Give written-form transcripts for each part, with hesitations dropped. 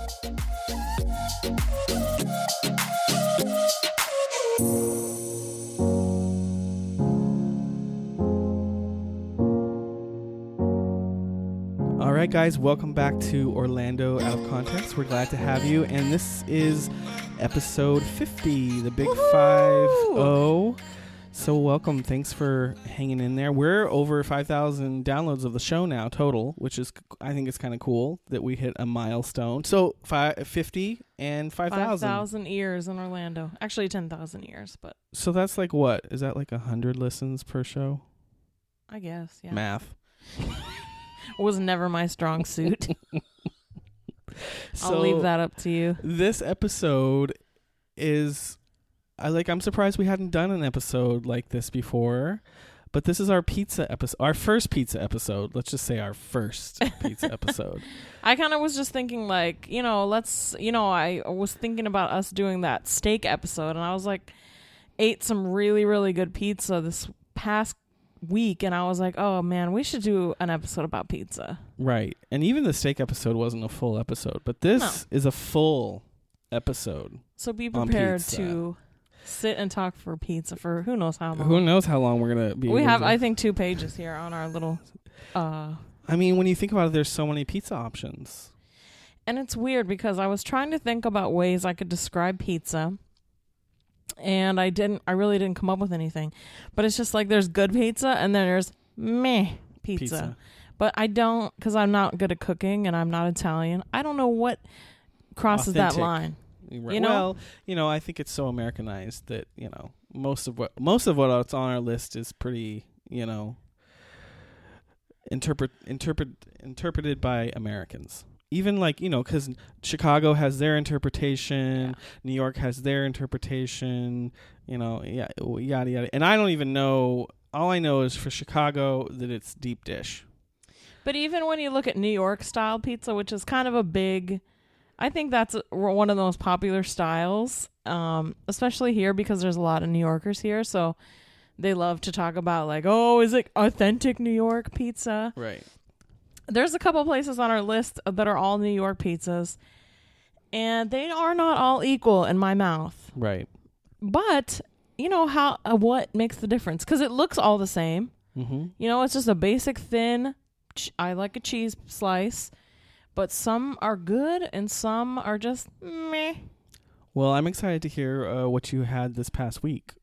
All right, guys, welcome back to Orlando Out of Context. We're glad to have you, and this is episode 50, the big 5-0. So welcome. Thanks for hanging in there. We're over 5,000 downloads of the show now total, which is, I think it's kind of cool that we hit a milestone. So 50 and 5,000. 5,000 ears in Orlando. Actually, 10,000 ears, but. So that's like what? Is that like 100 listens per show? I guess, yeah. Math. Was never my strong suit. So I'll leave that up to you. This episode is, I'm surprised we hadn't done an episode like this before, but this is our pizza episode, our first pizza episode. Let's just say our first pizza episode. I kind of was just thinking I was thinking about us doing that steak episode, and I was like, ate some really, really good pizza this past week, and I was like, oh man, we should do an episode about pizza. Right. And even the steak episode wasn't a full episode, but this is a full episode. So be prepared to sit and talk for pizza for who knows how long. Who knows how long we're going to be. We have, I think, 2 pages here on our little... I mean, when you think about it, there's so many pizza options. And it's weird because I was trying to think about ways I could describe pizza, and I really didn't come up with anything. But it's just like there's good pizza and then there's meh pizza. But I don't, because I'm not good at cooking and I'm not Italian. I don't know what crosses that line. You know? Well, I think it's so Americanized that, most of what's on our list is pretty, interpreted by Americans. Even because Chicago has their interpretation, New York has their interpretation, yada, yada. And I don't even know, all I know is for Chicago that it's deep dish. But even when you look at New York style pizza, which is kind of a big, I think that's one of the most popular styles, especially here because there's a lot of New Yorkers here. So they love to talk about is it authentic New York pizza? Right. There's a couple places on our list that are all New York pizzas, and they are not all equal in my mouth. Right. But what makes the difference? Because it looks all the same. Mm-hmm. It's just a basic thin. I like a cheese slice, but some are good and some are just meh. Well, I'm excited to hear what you had this past week.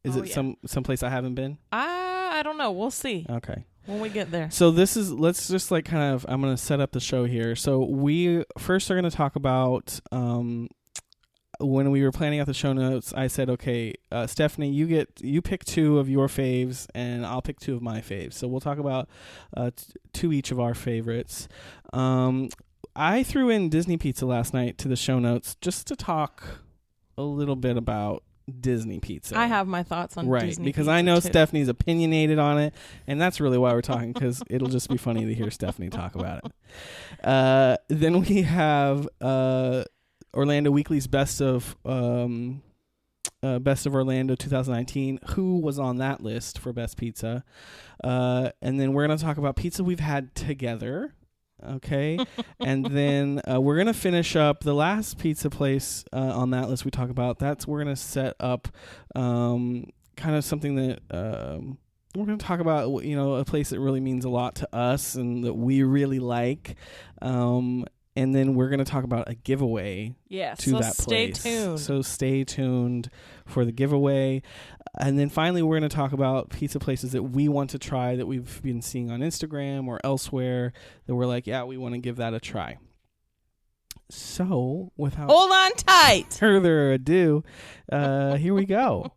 Is it some place I haven't been? I don't know. We'll see. Okay. When we get there. So let's just I'm going to set up the show here. So we first are going to talk about, when we were planning out the show notes, I said, okay, Stephanie, you pick 2 of your faves and I'll pick 2 of my faves. So we'll talk about 2 each of our favorites. I threw in Disney Pizza last night to the show notes just to talk a little bit about Disney pizza. I have my thoughts on Disney because pizza I know too. Stephanie's opinionated on it, and that's really why we're talking, because it'll just be funny to hear Stephanie talk about it. Then we have Orlando Weekly's Best of Orlando 2019. Who was on that list for best pizza? And then we're going to talk about pizza we've had together. Okay. And then we're going to finish up the last pizza place on that list we talk about. We're going to set up kind of something that we're going to talk about, a place that really means a lot to us and that we really like. And then we're going to talk about a giveaway to that place. Stay tuned. So stay tuned for the giveaway. And then finally, we're going to talk about pizza places that we want to try that we've been seeing on Instagram or elsewhere that we're like, yeah, we want to give that a try. So without hold on tight further ado, here we go.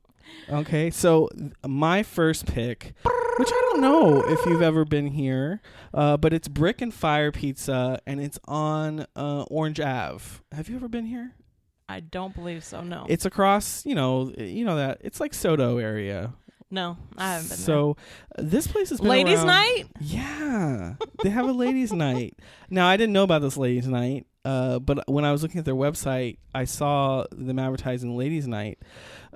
Okay, so my first pick, which I don't know if you've ever been here, but it's Brick and Fire Pizza, and it's on Orange Ave. Have you ever been here? I don't believe so, no. It's across, you know that, it's like Soto area. No, I haven't been there. So this place has been Ladies' around. night? Yeah, they have a ladies' night. Now, I didn't know about this ladies' night, but when I was looking at their website, I saw them advertising ladies' night.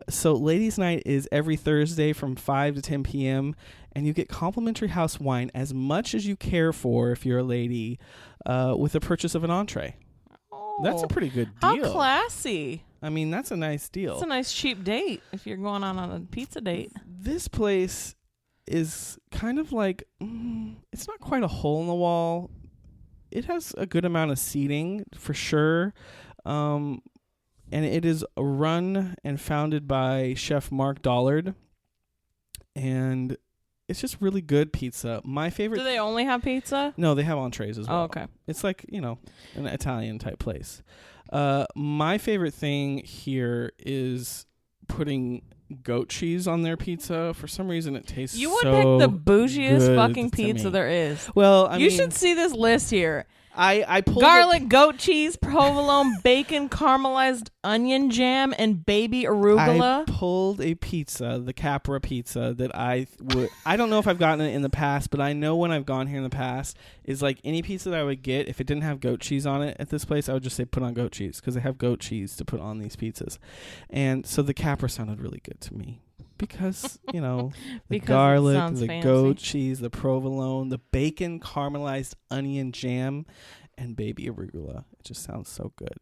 So ladies' night is every Thursday from 5 to 10 p.m., and you get complimentary house wine as much as you care for if you're a lady with the purchase of an entree. That's a pretty good How deal. classy. I mean, that's a nice deal. It's a nice cheap date if you're going on a pizza date. This place is kind of like, it's not quite a hole in the wall. It has a good amount of seating for sure. And it is run and founded by Chef Mark Dollard. And it's just really good pizza. My favorite. Do they only have pizza? No, they have entrees as well. Oh, okay. It's like, an Italian type place. My favorite thing here is putting goat cheese on their pizza. For some reason, it tastes You would so pick the bougiest good fucking to pizza me. there is. Well, I You mean, should see this list here. I pulled Garlic, goat cheese, provolone, bacon, caramelized onion jam, and baby arugula. I pulled a pizza, the Capra pizza, that I don't know if I've gotten it in the past, but I know when I've gone here in the past, is like any pizza that I would get, if it didn't have goat cheese on it at this place, I would just say put on goat cheese, because they have goat cheese to put on these pizzas. And so the Capra sounded really good to me. Because, the Because garlic, the fancy. goat cheese, the provolone, the bacon, caramelized onion jam, and baby arugula. It just sounds so good.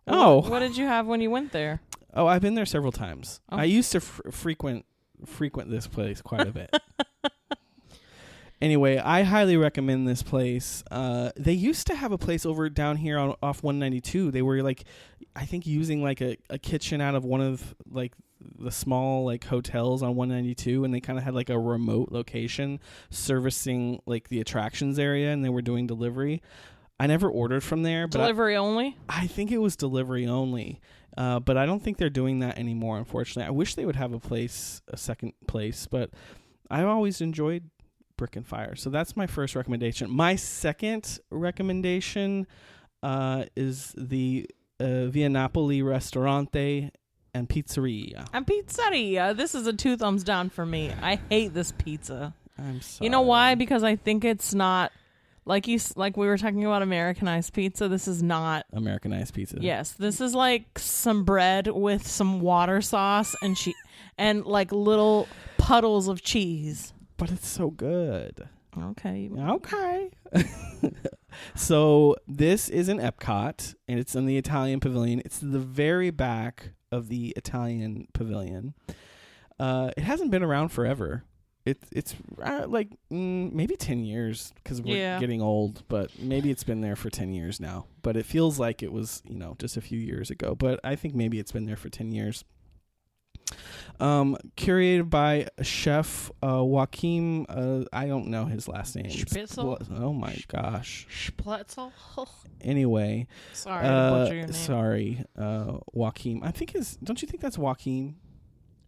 Oh. What did you have when you went there? Oh, I've been there several times. Oh. I used to frequent this place quite a bit. Anyway, I highly recommend this place. They used to have a place over down here off 192. They were I think using a kitchen out of one of the small hotels on 192, and they kind of had a remote location servicing the attractions area, and they were doing delivery. I never ordered from there, but Delivery only? I think it was delivery only. But I don't think they're doing that anymore, unfortunately. I wish they would have a second place, but I've always enjoyed Brick and Fire. So that's my first recommendation. My second recommendation is the Via Napoli Ristorante and Pizzeria. And pizzeria. This is a 2 thumbs down for me. I hate this pizza. I'm sorry. You know why? Because I think it's not like we were talking about Americanized pizza. This is not Americanized pizza. Yes, this is like some bread with some water sauce and little puddles of cheese. But it's so good. Okay. So this is in Epcot, and it's in the Italian Pavilion. It's the very back of the Italian Pavilion. It hasn't been around forever. It's maybe 10 years because we're getting old, but maybe it's been there for 10 years now. But it feels like it was, just a few years ago. But I think maybe it's been there for 10 years. Curated by Chef Joachim. I don't know his last name. Spitzel? Oh my gosh. Spletzel? Anyway. Sorry to butcher your name. Sorry, Joachim. Don't you think that's Joachim?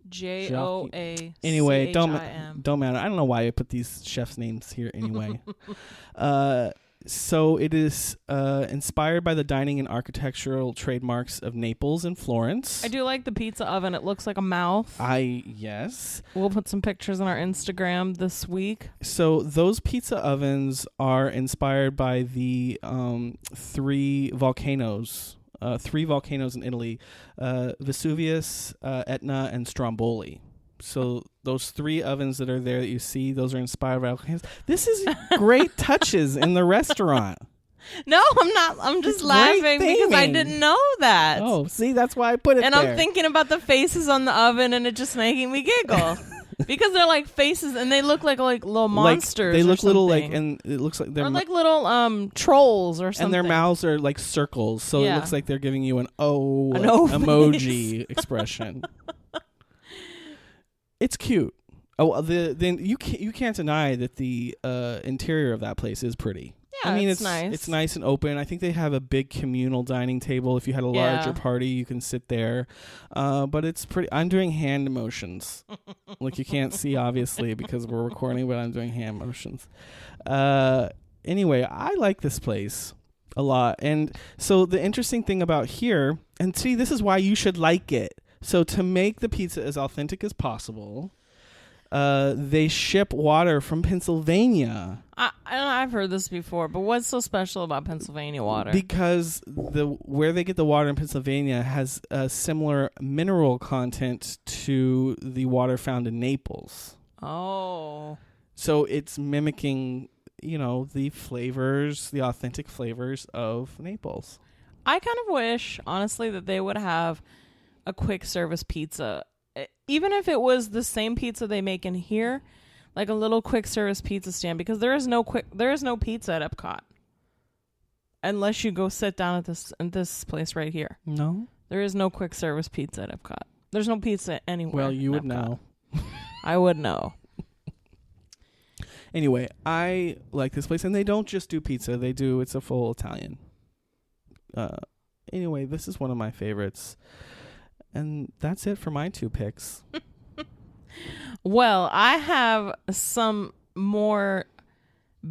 Joachim. Anyway, don't matter. I don't know why I put these chefs' names here anyway. So it is inspired by the dining and architectural trademarks of Naples and Florence. I do like the pizza oven. It looks like a mouth. Yes. We'll put some pictures on our Instagram this week. So those pizza ovens are inspired by the three volcanoes in Italy, Vesuvius, Etna, and Stromboli. So those 3 ovens that are there that you see, those are inspired by volcanoes. This is great touches in the restaurant. No, I'm not. I'm just laughing because I didn't know that. Oh, see, that's why I put it and there. I'm thinking about the faces on the oven, and it just making me giggle. Because they're like faces, and they look like little monsters. They look little something. and it looks like they're little trolls or something. And their mouths are like circles, so it looks like they're giving you an emoji expression. It's cute. Oh, then you can't deny that the interior of that place is pretty. Yeah, I mean, it's nice. It's nice and open. I think they have a big communal dining table. If you had a larger party, you can sit there. But it's pretty. I'm doing hand motions. Like you can't see, obviously, because we're recording, but I'm doing hand motions. Anyway, I like this place a lot. And so the interesting thing about here, and see, this is why you should like it. So to make the pizza as authentic as possible, they ship water from Pennsylvania. I've heard this before, but what's so special about Pennsylvania water? Because where they get the water in Pennsylvania has a similar mineral content to the water found in Naples. Oh. So it's mimicking, the flavors, the authentic flavors of Naples. I kind of wish, honestly, that they would have a quick service pizza. Even if it was the same pizza they make in here, like a little quick service pizza stand, because there is no pizza at Epcot. Unless you go sit down at this place right here. No? There is no quick service pizza at Epcot. There's no pizza anywhere. Well, you would Epcot. know. I would know. Anyway, I like this place, and they don't just do pizza. It's a full Italian. Anyway, this is one of my favorites. And that's it for my 2 picks. Well, I have some more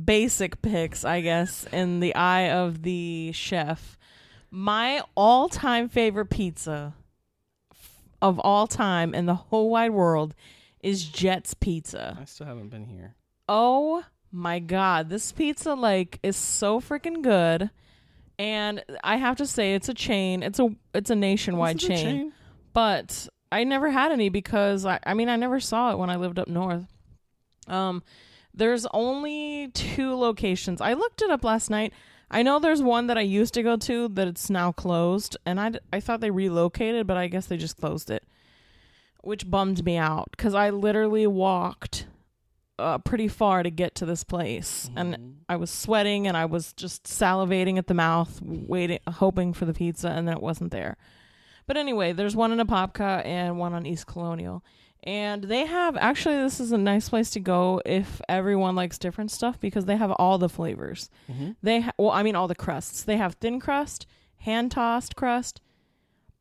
basic picks, I guess, in the eye of the chef. My all-time favorite pizza of all time in the whole wide world is Jet's Pizza. I still haven't been here. Oh my God. This pizza is so freaking good. And I have to say it's a chain. It's a nationwide chain. But I never had any because I never saw it when I lived up north. There's only 2 locations. I looked it up last night. I know there's one that I used to go to that it's now closed, and I thought they relocated, but I guess they just closed it, which bummed me out because I literally walked pretty far to get to this place, and I was sweating and I was just salivating at the mouth, waiting, hoping for the pizza, and then it wasn't there. But anyway, there's one in Apopka and one on East Colonial. And they have, actually, this is a nice place to go if everyone likes different stuff because they have all the flavors. Mm-hmm. All the crusts. They have thin crust, hand-tossed crust,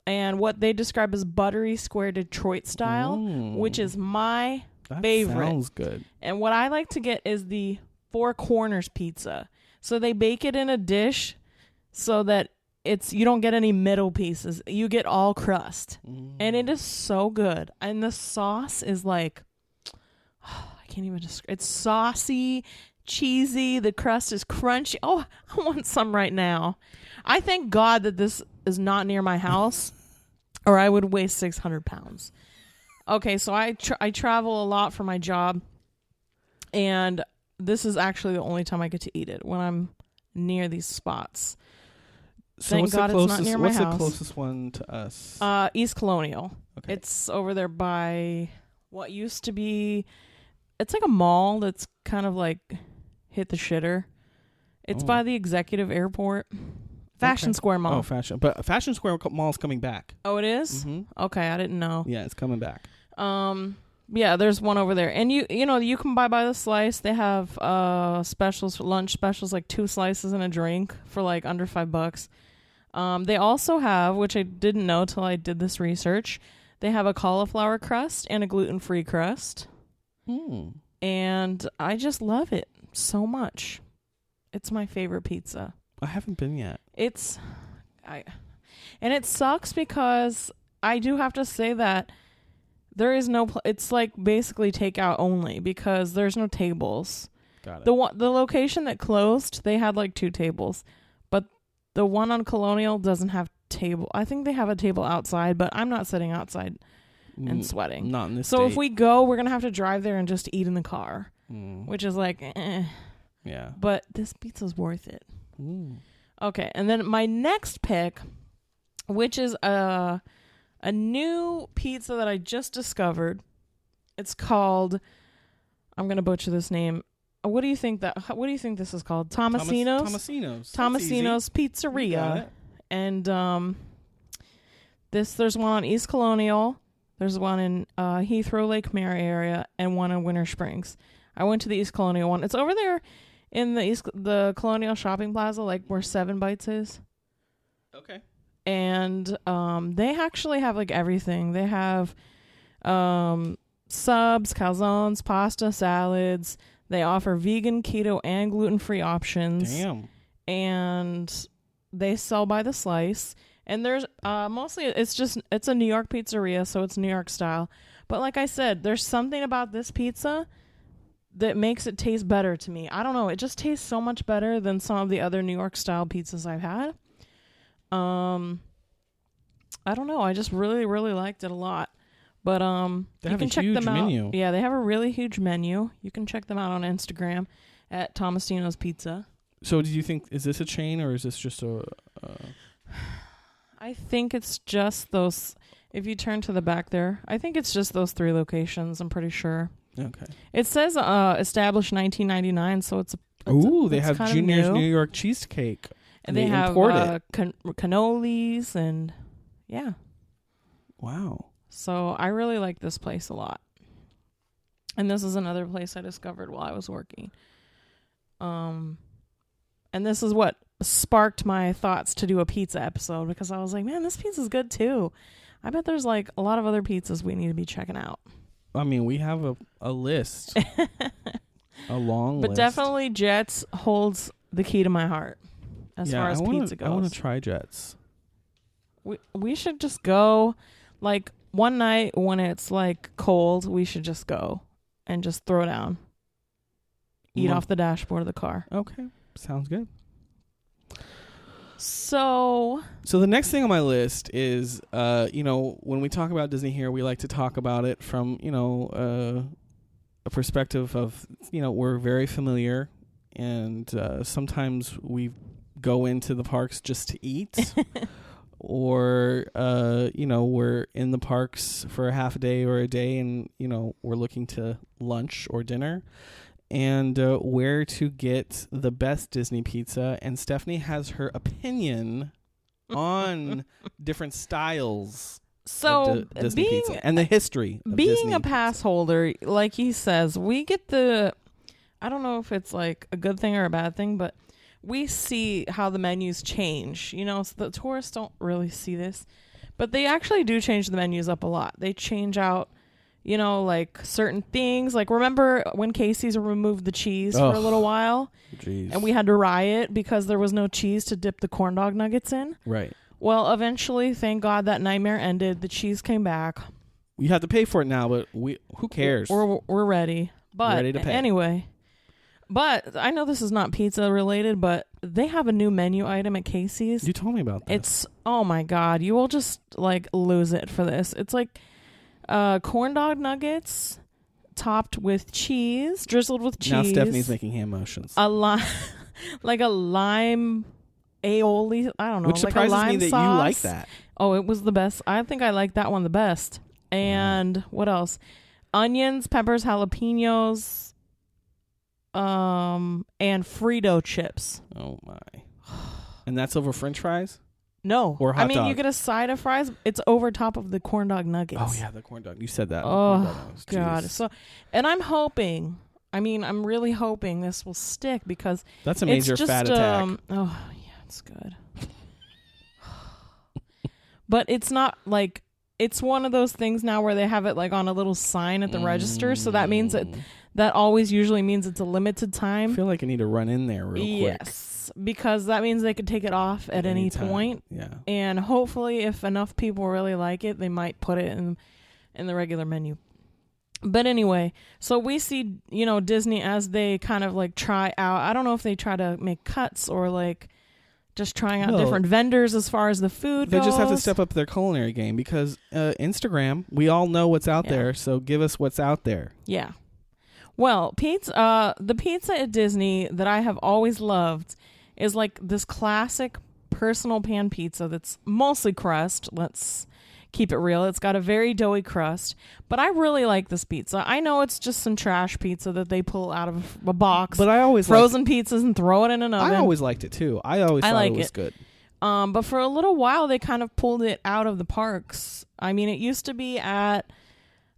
and what they describe as buttery square Detroit style, which is my favorite. That sounds good. And what I like to get is the 4 corners pizza. So they bake it in a dish so that you don't get any middle pieces. You get all crust. And it is so good. And the sauce is I can't even describe. It's saucy, cheesy. The crust is crunchy. Oh, I want some right now. I thank God that this is not near my house or I would weigh 600 pounds. Okay, so I travel a lot for my job. And this is actually the only time I get to eat it, when I'm near these spots. So Thank God it's not near my house. What's the closest one to us? East Colonial. Okay. It's over there by what used to be... It's like a mall that's kind of hit the shitter. It's by the Executive Airport. Fashion Square Mall. Oh, Fashion. But Fashion Square Mall is coming back. Oh, it is? Mm-hmm. Okay, I didn't know. Yeah, it's coming back. Yeah, there's one over there. And you can buy by the slice. They have specials, lunch specials, 2 slices and a drink for under $5. They also have, which I didn't know till I did this research, they have a cauliflower crust and a gluten-free crust. And I just love it so much. It's my favorite pizza. I haven't been yet. And it sucks because I do have to say that there is no, it's basically takeout only because there's no tables. Got it. The location that closed, they had 2 tables, but the one on Colonial doesn't have table. I think they have a table outside, but I'm not sitting outside and sweating. Not in this So state. if we go, we're going to have to drive there and just eat in the car, which is Yeah. But this pizza's worth it. Okay, and then my next pick, which is a new pizza that I just discovered. It's called, I'm going to butcher this name. What do you think this is called? Tomasino's Pizzeria. And there's one on East Colonial. There's one in Heathrow Lake Mary area and one in Winter Springs. I went to the East Colonial one. It's over there in the Colonial Shopping Plaza, where 7 Bites is. Okay. And they actually have everything. They have subs, calzones, pasta, salads. They offer vegan, keto, and gluten-free options. Damn. And they sell by the slice. And there's mostly it's a New York pizzeria, so it's New York style. But like I said, there's something about this pizza that makes it taste better to me. I don't know. It just tastes so much better than some of the other New York style pizzas I've had. I don't know. I just really, really liked it a lot. But you can check them out. Menu. Yeah, they have a really huge menu. You can check them out on Instagram at Tomasino's Pizza. So do you think, is this a chain or is this just a... I think it's just those. If you turn to the back there, I think it's just those 3 locations. I'm pretty sure. Okay. It says established 1999, so it's. They have Junior's New York cheesecake. And they have cannolis and yeah. Wow. So I really like this place a lot. And this is another place I discovered while I was working. And this is what sparked my thoughts to do a pizza episode, because I was like, man, this pizza's good too. I bet there's like a lot of other pizzas we need to be checking out. I mean, we have a list. A long list. But definitely Jets holds the key to my heart as far as pizza goes. I want to try Jets. We should just go, like, one night when it's like cold, we should just go and just throw down. Eat off the dashboard of the car. Okay. Sounds good. So the next thing on my list is, when we talk about Disney here, we like to talk about it from, a perspective of, we're very familiar, and sometimes we go into the parks just to eat. Or, we're in the parks for a half a day or a day, and, we're looking to lunch or dinner, and where to get the best Disney pizza. And Stephanie has her opinion on different styles of Disney pizza and the history of being Disney a pass pizza. holder, like he says, we get I don't know if it's like a good thing or a bad thing, but we see how the menus change, so the tourists don't really see this, but they actually do change the menus up a lot. They change out, like certain things. Like, remember when Casey's removed the cheese for a little while? Jeez. And we had to riot because there was no cheese to dip the corn dog nuggets in? Right. Well, eventually, thank God that nightmare ended. The cheese came back. You have to pay for it now, but who cares? We're ready. But ready to pay. Anyway. But I know this is not pizza related, but they have a new menu item at Casey's. You told me about that. It's, oh my God, you will just like lose it for this. It's like corn dog nuggets topped with cheese, drizzled with cheese. Now Stephanie's making hand motions. Like a lime aioli, I don't know. Which surprises like a lime me that sauce. you like that. Oh, it was the best. I think I like that one the best. And what else? Onions, peppers, jalapenos, and Frito chips. Oh my. And that's over French fries? No. Or hot dog. You get a side of fries. It's over top of the corn dog nuggets. Oh yeah, the corn dog. You said that. Oh God. So, and I'm hoping, I'm really hoping this will stick, because that's a major fat attack. Oh yeah, it's good. But it's not like, it's one of those things now where they have it like on a little sign at the register. So that means that always usually means it's a limited time. I feel like I need to run in there real quick. Yes, because that means they could take it off at any point. Yeah. And hopefully if enough people really like it, they might put it in the regular menu. But anyway, so we see, Disney as they kind of like try out. I don't know if they try to make cuts or like just trying out different vendors as far as the food goes. They just have to step up their culinary game, because Instagram, we all know what's out there, so give us what's out there. Yeah. Well, the pizza at Disney that I have always loved is like this classic personal pan pizza that's mostly crust. Let's keep it real. It's got a very doughy crust, but I really like this pizza. I know it's just some trash pizza that they pull out of a box, but I always frozen pizzas and throw it in an oven. I always liked it too. I always thought it was good. But for a little while, they kind of pulled it out of the parks. I mean, it used to be at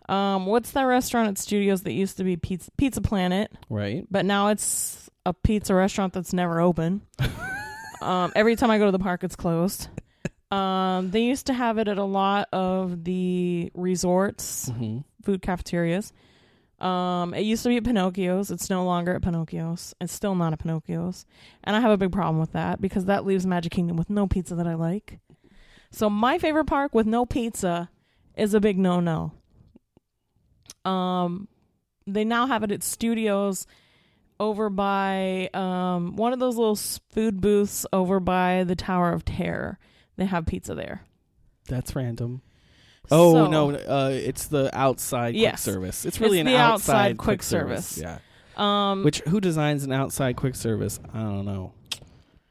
what's that restaurant at Studios that used to be Pizza Planet? Right. But now it's a pizza restaurant that's never open. Every time I go to the park, it's closed. They used to have it at a lot of the resorts, food cafeterias. It used to be at Pinocchio's. It's no longer at Pinocchio's. It's still not at Pinocchio's. And I have a big problem with that, because that leaves Magic Kingdom with no pizza that I like. So my favorite park with no pizza is a big no-no. They now have it at Studios over by one of those little food booths over by the Tower of Terror. They have pizza there. That's random. Oh, no. It's the outside quick service. It's really an outside quick service. Yeah. Who designs an outside quick service? I don't know.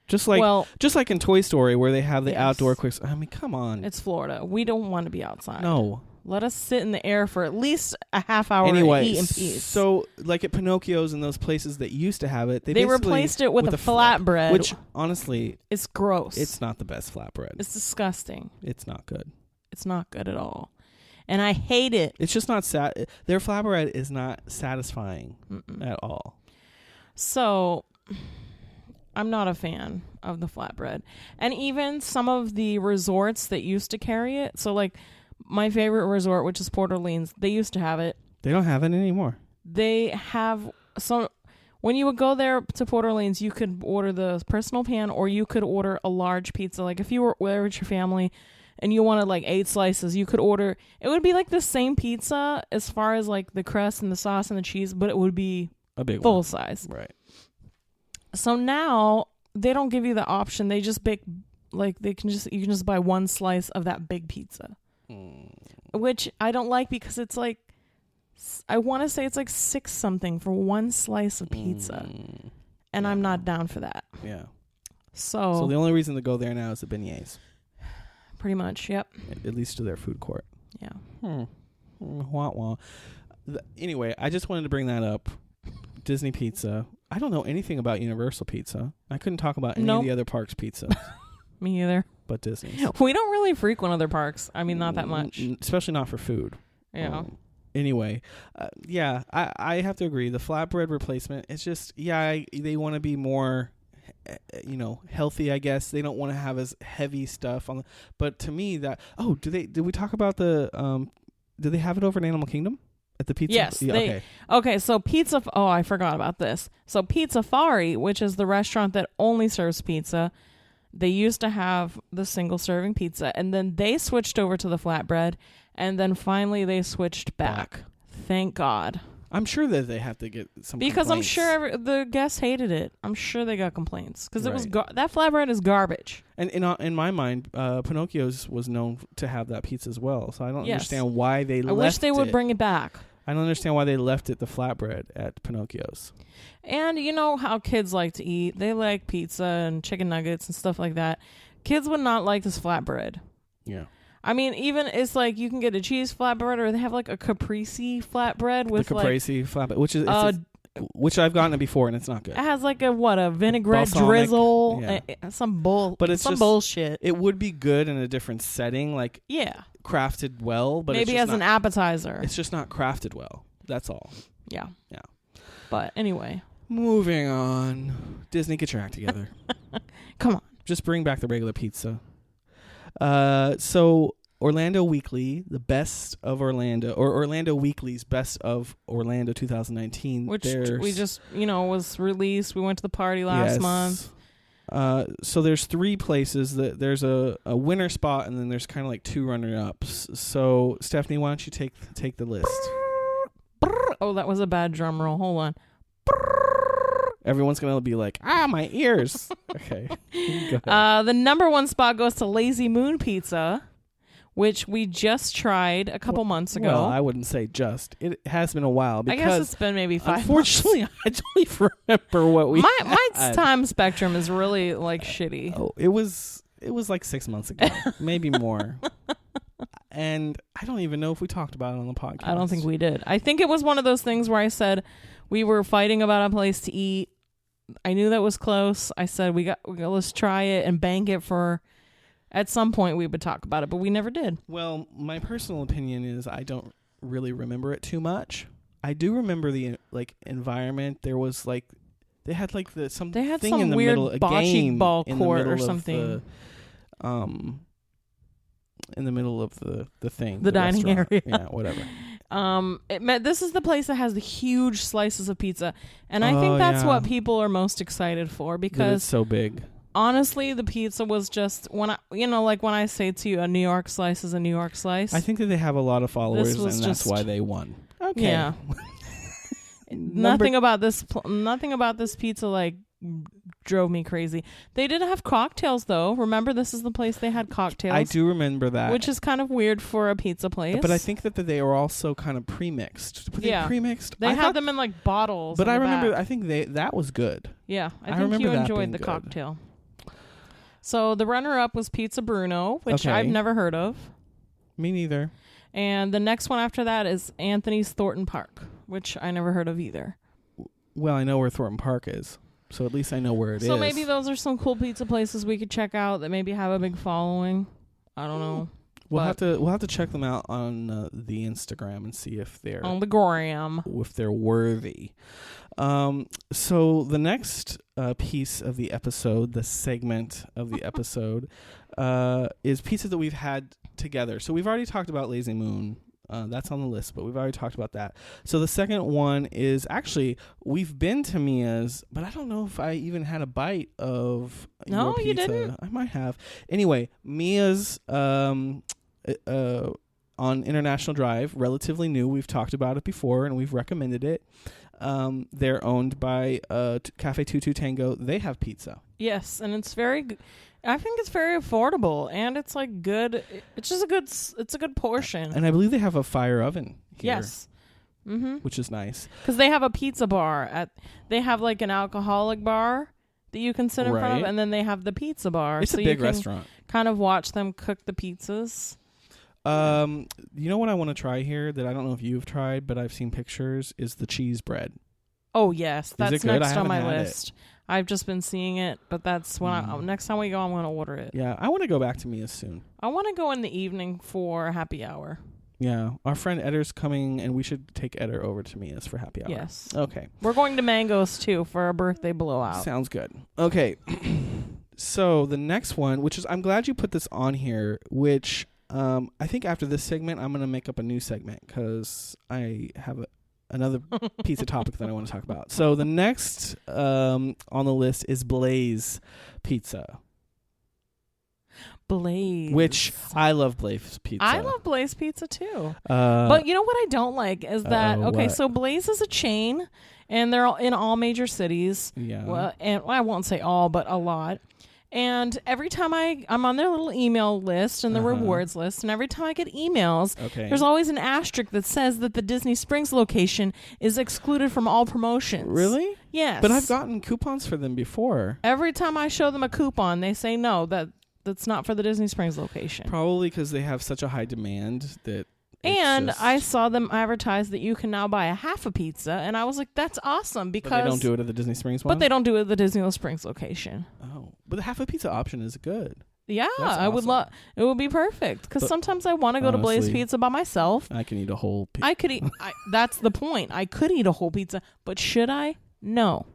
Just like in Toy Story where they have the outdoor quick. I mean, come on. It's Florida. We don't want to be outside. No. Let us sit in the air for at least a half hour anyway, and eat in peace. So, like at Pinocchio's and those places that used to have it, they replaced it with a flatbread. Which, honestly... It's gross. It's not the best flatbread. It's disgusting. It's not good. It's not good at all. And I hate it. It's just not... Their flatbread is not satisfying at all. So... I'm not a fan of the flatbread. And even some of the resorts that used to carry it, so like my favorite resort, which is Port Orleans, they used to have it. They don't have it anymore. They have some... When you would go there to Port Orleans, you could order the personal pan or you could order a large pizza. Like if you were there with your family and you wanted like 8 slices, you could order... It would be like the same pizza as far as like the crust and the sauce and the cheese, but it would be a big full one. size. Right. So now they don't give you the option. They just bake, like you can just buy one slice of that big pizza, which I don't like because it's like, I want to say it's like 6 something for one slice of pizza, and I'm not down for that. Yeah. So the only reason to go there now is the beignets. Pretty much, yep. At least to their food court. Yeah. Wah, wah. Anyway, I just wanted to bring that up. Disney Pizza. I don't know anything about Universal Pizza. I couldn't talk about any of the other parks' pizza. Me either. But Disney's. We don't really frequent other parks. I mean, not that much. Especially not for food. Yeah. Anyway, I have to agree. The flatbread replacement, it's just, they want to be more, healthy, I guess. They don't want to have as heavy stuff on. But to me, did we talk about do they have it over in Animal Kingdom? At the pizza? Yes. Okay, so Pizza... Oh, I forgot about this. So Pizzafari, which is the restaurant that only serves pizza, they used to have the single-serving pizza, and then they switched over to the flatbread, and then finally they switched back. Thank God. I'm sure that they have to get some because complaints. I'm sure the guests hated it. I'm sure they got complaints because it was Right. that flatbread is garbage. And in my mind, Pinocchio's was known to have that pizza as well. So I don't understand why they left it. I wish they would bring it back. I don't understand why they left it the flatbread at Pinocchio's. And you know how kids like to eat. They like pizza and chicken nuggets and stuff like that. Kids would not like this flatbread. Yeah. I mean, even it's like you can get a cheese flatbread, or they have like a caprese flatbread with the caprese flatbread, which I've gotten it before and it's not good. It has like a vinaigrette Balsamic, drizzle, some bullshit. It would be good in a different setting, like crafted well, but maybe it's as an appetizer. It's just not crafted well. That's all. Yeah. Yeah. But anyway, moving on. Disney, get your act together. Come on, just bring back the regular pizza. So Orlando Weekly, the best of Orlando, or Orlando Weekly's best of Orlando 2019, which we just was released. We went to the party last month. So there's 3 places. There's a winner spot, and then there's kind of like 2 runner-ups. So Stephanie, why don't you take the list? Oh, that was a bad drum roll. Hold on. Everyone's gonna be like, my ears. Okay. Go ahead. The number 1 spot goes to Lazy Moon Pizza, which we just tried a couple months ago. Well, I wouldn't say just. It has been a while. Because I guess it's been maybe 5 unfortunately, months. I don't even remember what we My time spectrum is really like shitty. Oh, it was like 6 months ago, maybe more. And I don't even know if we talked about it on the podcast. I don't think we did. I think it was one of those things where I said we were fighting about a place to eat. I knew that was close. I said we got let's try it and bank it for at some point we would talk about it, but we never did. Well, my personal opinion is I don't really remember it too much. I do remember the environment. There was they had some weird in the middle, a bocce game ball in the court middle or of something. In the middle of the thing, the dining restaurant. area. Yeah, whatever. This is the place that has the huge slices of pizza, and I think that's what people are most excited for because it's so big. Honestly, the pizza was just when I say to you, a New York slice is a New York slice. I think that they have a lot of followers, and that's why they won. Okay. Yeah. Nothing about this pizza drove me crazy. They did have cocktails though. Remember, this is the place they had cocktails. I do remember that, which is kind of weird for a pizza place. But I think that they were also kind of pre-mixed. Were they pre-mixed? They had them in bottles. But I remember, I think that was good. Yeah, I think you enjoyed the cocktail. So the runner-up was Pizza Bruno, which Okay. I've never heard of. Me neither. And the next one after that is Anthony's Thornton Park, which I never heard of either. Well, I know where Thornton Park is, so at least I know where it is. So maybe those are some cool pizza places we could check out that maybe have a big following. I don't know. We'll have to check them out on the Instagram and see if they're On the gram. if they're worthy. So the next piece of the episode, the segment of the episode, is pizza that we've had together. So we've already talked about Lazy Moon. That's on the list, but we've already talked about that. So the second one is actually, we've been to Mia's, but I don't know if I even had a bite of your pizza. You didn't? I might have. Anyway, Mia's on International Drive, relatively new. We've talked about it before, and we've recommended it. They're owned by Cafe Tutu Tango. They have pizza. Yes, and it's I think it's very affordable, and it's like good. It's just it's a good portion. And I believe they have a fire oven here. Yes. Mm-hmm. Which is nice. Because they have a pizza bar. They have like an alcoholic bar that you can sit in front of, and then they have the pizza bar. It's a big restaurant. Kind of watch them cook the pizzas. You know what I want to try here that I don't know if you've tried, but I've seen pictures, is the cheese bread. Oh, yes. That's next on my list. I've just been seeing it, but that's when next time we go, I'm going to order it. Yeah, I want to go back to Mia's soon. I want to go in the evening for happy hour. Yeah, our friend Edder's coming, and we should take Edder over to Mia's for happy hour. Yes. Okay. We're going to Mango's, too, for a birthday blowout. Sounds good. Okay. So the next one, which is, I'm glad you put this on here, which I think after this segment, I'm going to make up a new segment because I have another pizza topic that I want to talk about. So the next on the list is Blaze Pizza. Blaze. Which I love Blaze Pizza. I love Blaze Pizza too. But you know what I don't like is that, so Blaze is a chain and they're in all major cities. Yeah. Well, and I won't say all, but a lot. And every time I'm on their little email list and the rewards list, and every time I get emails, there's always an asterisk that says that the Disney Springs location is excluded from all promotions. Really? Yes. But I've gotten coupons for them before. Every time I show them a coupon, they say no, that's not for the Disney Springs location. Probably because they have such a high demand that. And I saw them advertise that you can now buy a half a pizza, and I was like, that's awesome because... But they don't do it at the Disney Springs one? But they don't do it at the Disney Springs location. Oh. But the half a pizza option is good. Yeah, That's I would awesome. love... It would be perfect, because sometimes I want to go to Blaze Pizza by myself. I can eat a whole pizza. I could eat... that's the point. I could eat a whole pizza, but should I? No.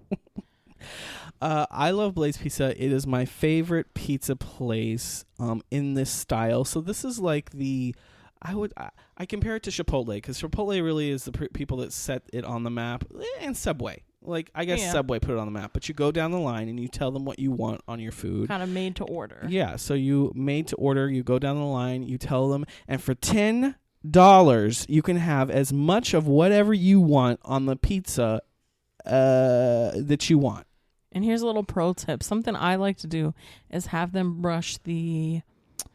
I love Blaze Pizza. It is my favorite pizza place in this style. So this is like the... I compare it to Chipotle because Chipotle really is the people that set it on the map, and Subway. Like, I guess Subway put it on the map, but you go down the line and you tell them what you want on your food. Kind of made to order. Yeah, so you made to order, you go down the line, you tell them, and for $10, you can have as much of whatever you want on the pizza that you want. And here's a little pro tip. Something I like to do is have them brush the...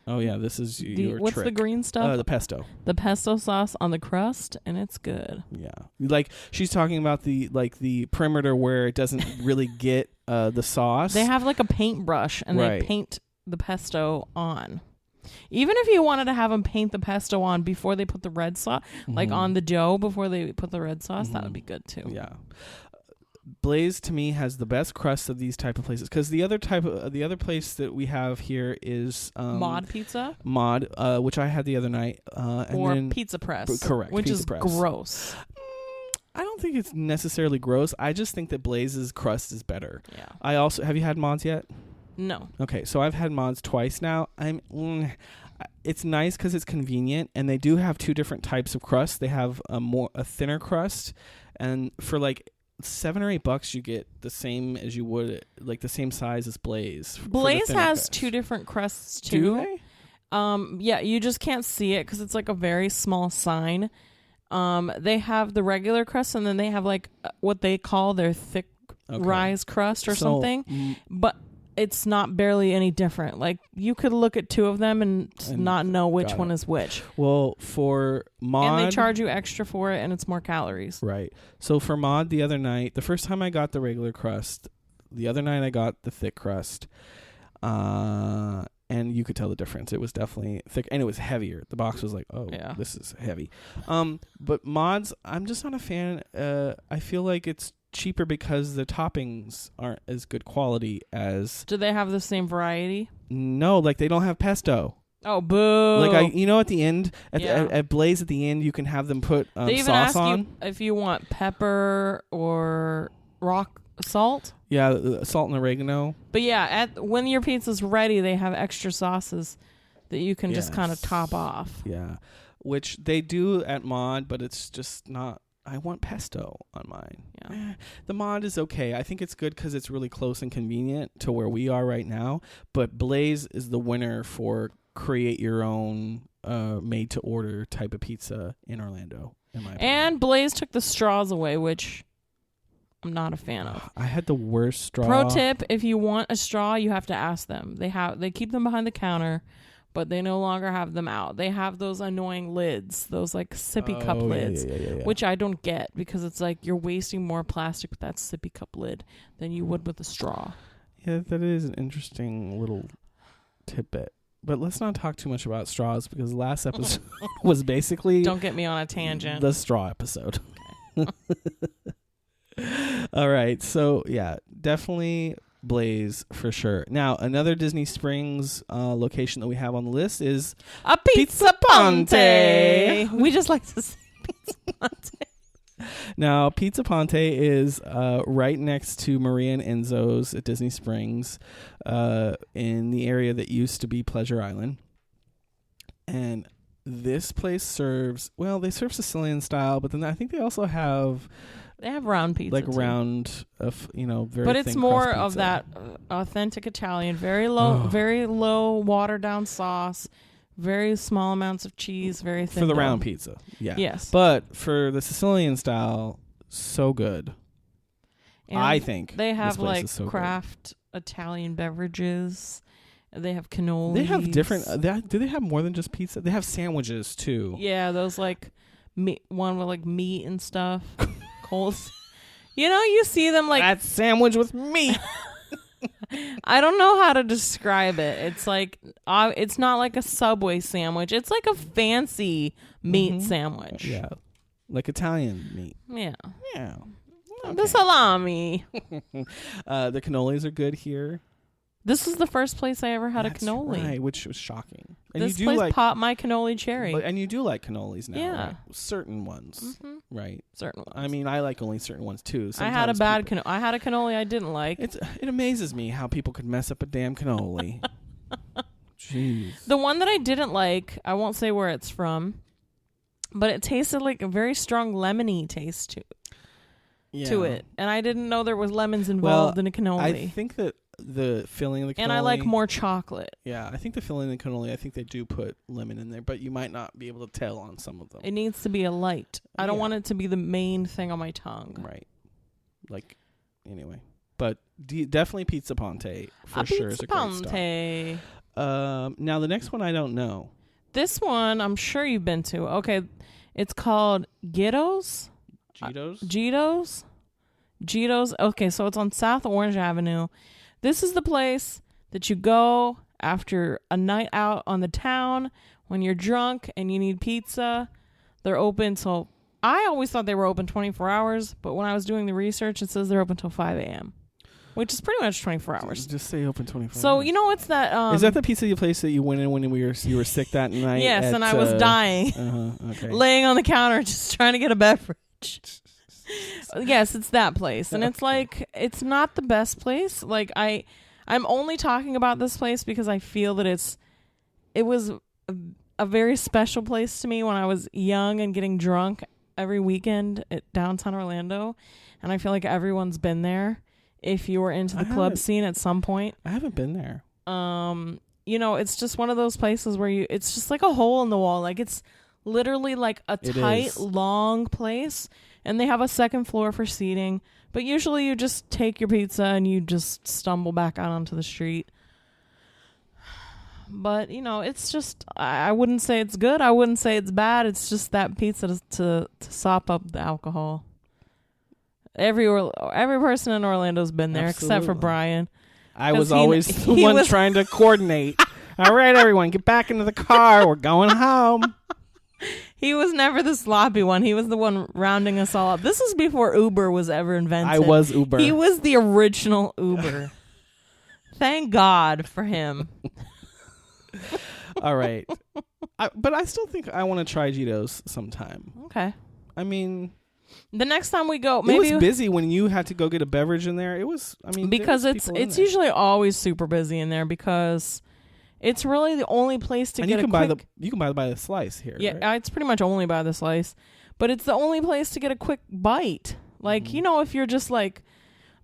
Oh, yeah, this is your what's trick. the green stuff? The pesto. The pesto sauce on the crust, and it's good. Yeah. Like, she's talking about the perimeter where it doesn't really get the sauce. They have like a paintbrush, and they paint the pesto on. Even if you wanted to have them paint the pesto on before they put the red sauce, like on the dough before they put the red sauce, that would be good too. Yeah. Blaze to me has the best crust of these type of places because the other place that we have here is Mod Pizza, which I had the other night, or Pizza Press, correct, which Pizza is Press. Gross. I don't think it's necessarily gross. I just think that Blaze's crust is better. Yeah. Have you had Mod's yet? No. Okay, so I've had Mod's twice now. It's nice because it's convenient, and they do have two different types of crust. They have a thinner crust, and for like $7 or $8 you get the same as you would, like the same size as Blaze. Blaze has two different crusts too. Do they? Yeah, you just can't see it because it's like a very small sign. They have the regular crust, and then they have like what they call their thick rise crust or something. But it's not barely any different. Like, you could look at two of them and not know which one is which. Well, for Mod... And they charge you extra for it, and it's more calories. Right. So for Mod the first time I got the regular crust, the other night I got the thick crust. And you could tell the difference. It was definitely thick, and it was heavier. The box was like, oh, Yeah. this is heavy. But mods, I'm just not a fan. I feel like it's cheaper because the toppings aren't as good quality as. Do they have the same variety? No, like they don't have pesto. Oh, boo! Like at the end, Yeah. at Blaze at the end, you can have them put they even sauce ask on. you if you want pepper or rock salt. Yeah, salt and oregano. But yeah, when your pizza's ready, they have extra sauces that you can just kind of top off. Yeah, which they do at Mod, but it's just not. I want pesto on mine. Yeah. The Mod is okay. I think it's good because it's really close and convenient to where we are right now. But Blaze is the winner for create your own made to order type of pizza in Orlando, in my opinion. And Blaze took the straws away, which I'm not a fan of. I had the worst straw. Pro tip, if you want a straw, you have to ask them. They keep them behind the counter, but they no longer have them out. They have those annoying lids, those like sippy cup lids, yeah. which I don't get because it's like you're wasting more plastic with that sippy cup lid than you would with a straw. Yeah, that is an interesting little tidbit. But let's not talk too much about straws because the last episode was basically Don't get me on a tangent. the straw episode. All right. So, yeah, definitely Blaze for sure. Now, another Disney Springs location that we have on the list is a Pizza Ponte. We just like to say Pizza Ponte. Now, Pizza Ponte is right next to Maria and Enzo's at Disney Springs in the area that used to be Pleasure Island. And this place serves, they serve Sicilian style, but then I think they also have... They have round pizza, like too. Round, very. But it's thin more crust of pizza. that authentic Italian, very low watered down sauce, very small amounts of cheese, very thin. For the dough. round pizza, yeah. Yes. But for the Sicilian style, so good. And I think they have this place like is so craft Italian beverages. They have cannolis. They have different. Do they have more than just pizza? They have sandwiches too. Yeah, those like meat, one with like meat and stuff. You see them like that sandwich with meat. I don't know how to describe it. It's like it's not like a Subway sandwich. It's like a fancy meat sandwich. Yeah, like Italian meat. Yeah. Okay. The salami. The cannolis are good here. This is the first place I ever had That's a cannoli. right, which was shocking. And This you do place popped my cannoli cherry. and you do like cannolis now, Yeah. right? Certain ones, right? Certain ones. I mean, I like only certain ones too. I had a Sometimes bad people- cannoli. I had a cannoli I didn't like. It amazes me how people could mess up a damn cannoli. Jeez. The one that I didn't like, I won't say where it's from, but it tasted like a very strong lemony taste to it. And I didn't know there was lemons involved in a cannoli. I think that the filling of the cannoli... And I like more chocolate. Yeah, I think the filling of the cannoli, I think they do put lemon in there, but you might not be able to tell on some of them. It needs to be a light. I don't Yeah. want it to be the main thing on my tongue. Right. Like, anyway. But definitely Pizza Ponte for sure is a great Ponte. stop. Now, the next one I don't know. This one I'm sure you've been to. Okay, it's called Ghettos. Cheetos? Ghettos. Okay, so it's on South Orange Avenue. This is the place that you go after a night out on the town when you're drunk and you need pizza. They're open till... I always thought they were open 24 hours, but when I was doing the research, it says they're open till 5 a.m., which is pretty much 24 hours. Just say open 24 So, hours. it's that... Is that the pizza place that you went in when you were sick that night? Yes, and I was dying. Okay. Laying on the counter just trying to get a beverage. Yes, it's that place. And it's like, it's not the best place. Like, I'm only talking about this place because I feel that it was a very special place to me when I was young and getting drunk every weekend at downtown Orlando. And I feel like everyone's been there if you were into the club scene at some point. I haven't been there. It's just one of those places where it's just like a hole in the wall. Like, it's literally like a tight, long place. And they have a second floor for seating. But usually you just take your pizza and you just stumble back out onto the street. But, it's just, I wouldn't say it's good. I wouldn't say it's bad. It's just that pizza to sop up the alcohol. Every person in Orlando's been there, except for Absolutely. Brian. I was always the one trying to coordinate. All right, everyone, get back into the car. We're going home. He was never the sloppy one. He was the one rounding us all up. This is before Uber was ever invented. I was Uber. He was the original Uber. Thank God for him. All right. But I still think I want to try Gito's sometime. Okay. I mean, the next time we go, maybe it was busy when you had to go get a beverage in there. It was, I mean, because it's usually always super busy in there because it's really the only place to get a quick. You can buy the slice here. Yeah, right? it's pretty much only by the slice, but it's the only place to get a quick bite. Like if you're just like,